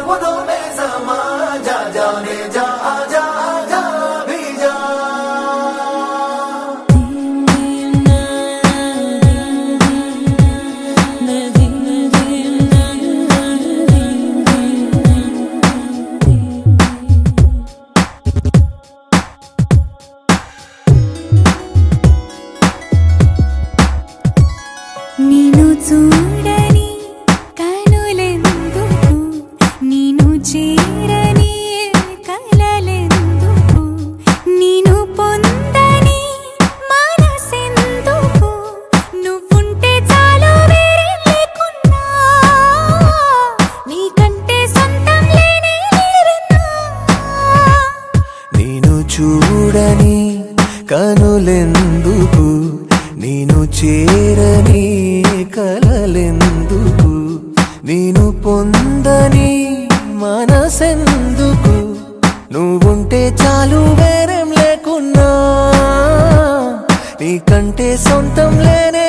सपनों में समा जा, जाने जा, आजा आजा भी जा। నీను చూడని కనులెందుకు, నీను చేరని కలలెందుకు, నీను పొందని మనసెందుకు, నువ్వుంటే చాలు వేరే లేకున్నా, నీకంటే సొంతం లేనే లేరన్నా. నీను చూడని కనులెందుకు, నీను చేరని కలలెందుకు, నీను పొందని మనసెందుకు, నువ్వుంటే చాలు వేరేం లేకున్నా, నీకంటే సొంతం లేనే